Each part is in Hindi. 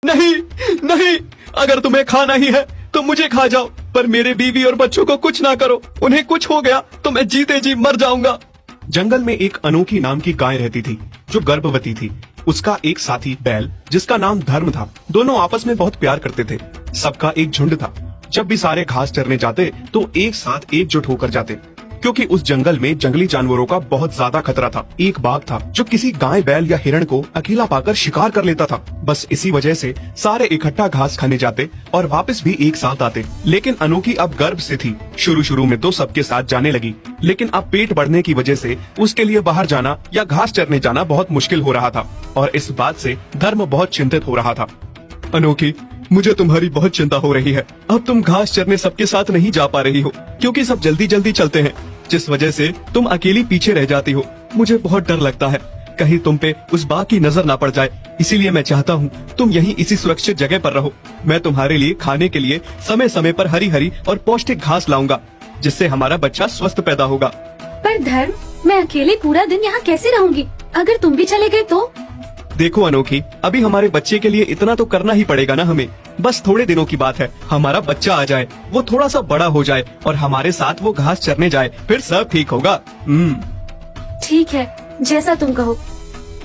नहीं नहीं, अगर तुम्हें खाना ही है तो मुझे खा जाओ, पर मेरे बीवी और बच्चों को कुछ ना करो। उन्हें कुछ हो गया तो मैं जीते जी मर जाऊंगा। जंगल में एक अनोखी नाम की गाय रहती थी जो गर्भवती थी। उसका एक साथी बैल जिसका नाम धर्म था। दोनों आपस में बहुत प्यार करते थे। सबका एक झुंड था। जब भी सारे घास चरने जाते तो एक साथ एकजुट होकर जाते, क्योंकि उस जंगल में जंगली जानवरों का बहुत ज्यादा खतरा था। एक बाघ था जो किसी गाय, बैल या हिरण को अकेला पाकर शिकार कर लेता था। बस इसी वजह से सारे इकट्ठा घास खाने जाते और वापस भी एक साथ आते। लेकिन अनोखी अब गर्भ से थी। शुरू में तो सबके साथ जाने लगी, लेकिन अब पेट बढ़ने की वजह से उसके लिए बाहर जाना या घास चरने जाना बहुत मुश्किल हो रहा था। और इस बात से धर्म बहुत चिंतित हो रहा था। अनोखी, मुझे तुम्हारी बहुत चिंता हो रही है। अब तुम घास चरने सबके साथ नहीं जा पा रही हो, क्योंकि सब जल्दी जल्दी चलते हैं, जिस वजह से तुम अकेली पीछे रह जाती हो। मुझे बहुत डर लगता है कहीं तुम पे उस बाघ की नजर ना पड़ जाए। इसीलिए मैं चाहता हूँ तुम यहीं इसी सुरक्षित जगह पर रहो। मैं तुम्हारे लिए खाने के लिए समय समय पर हरी हरी और पौष्टिक घास लाऊंगा, जिससे हमारा बच्चा स्वस्थ पैदा होगा। पर धर्म, मैं अकेले पूरा दिन यहाँ कैसे रहूँगी? अगर तुम भी चले गए तो? देखो अनोखी, अभी हमारे बच्चे के लिए इतना तो करना ही पड़ेगा ना हमें। बस थोड़े दिनों की बात है, हमारा बच्चा आ जाए, वो थोड़ा सा बड़ा हो जाए और हमारे साथ वो घास चरने जाए, फिर सब ठीक होगा। ठीक है, जैसा तुम कहो।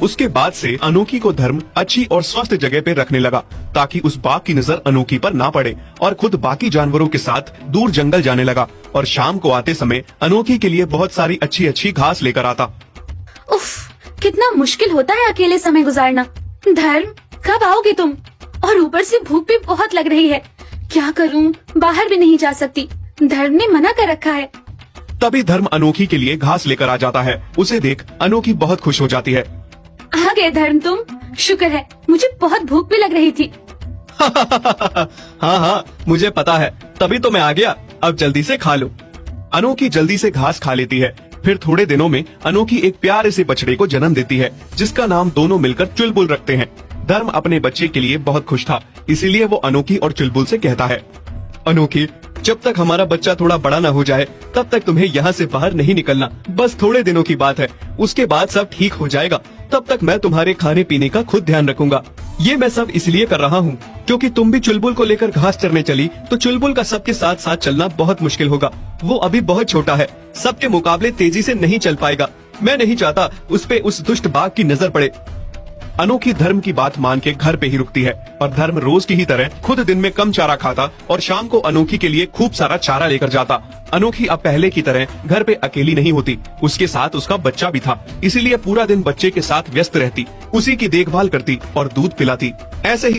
उसके बाद से अनोखी को धर्म अच्छी और स्वस्थ जगह पे रखने लगा, ताकि उस बाघ की नजर अनोखी पर ना पड़े, और खुद बाकी जानवरों के साथ दूर जंगल जाने लगा। और शाम को आते समय अनोखी के लिए बहुत सारी अच्छी अच्छी घास लेकर आता। उफ, कितना मुश्किल होता है अकेले समय गुजारना। धर्म, कब आओगे तुम? और ऊपर से भूख भी बहुत लग रही है। क्या करूं? बाहर भी नहीं जा सकती, धर्म ने मना कर रखा है। तभी धर्म अनोखी के लिए घास लेकर आ जाता है। उसे देख अनोखी बहुत खुश हो जाती है। आ गए धर्म तुम, शुक्र है, मुझे बहुत भूख भी लग रही थी। हाँ, मुझे पता है, तभी तो मैं आ गया। अब जल्दी से खा लो। अनोखी जल्दी से घास खा लेती है। फिर थोड़े दिनों में अनोखी एक प्यारे से बछड़े को जन्म देती है, जिसका नाम दोनों मिलकर चुलबुल रखते हैं। धर्म अपने बच्चे के लिए बहुत खुश था, इसीलिए वो अनोखी और चुलबुल से कहता है, अनोखी, जब तक हमारा बच्चा थोड़ा बड़ा न हो जाए तब तक तुम्हें यहाँ से बाहर नहीं निकलना। बस थोड़े दिनों की बात है, उसके बाद सब ठीक हो जाएगा। तब तक मैं तुम्हारे खाने पीने का खुद ध्यान रखूंगा। ये मैं सब इसलिए कर रहा हूँ क्योंकि तुम भी चुलबुल को लेकर घास चरने चली तो चुलबुल का सबके साथ साथ चलना बहुत मुश्किल होगा। वो अभी बहुत छोटा है, सबके मुकाबले तेजी से नहीं चल पाएगा। मैं नहीं चाहता उस पे उस दुष्ट बाघ की नजर पड़े। अनोखी धर्म की बात मान के घर पे ही रुकती है, और धर्म रोज की ही तरह खुद दिन में कम चारा खाता और शाम को अनोखी के लिए खूब सारा चारा लेकर जाता। अनोखी अब पहले की तरह घर पे अकेली नहीं होती, उसके साथ उसका बच्चा भी था। इसीलिए पूरा दिन बच्चे के साथ व्यस्त रहती, उसी की देखभाल करती और दूध पिलाती। ऐसे ही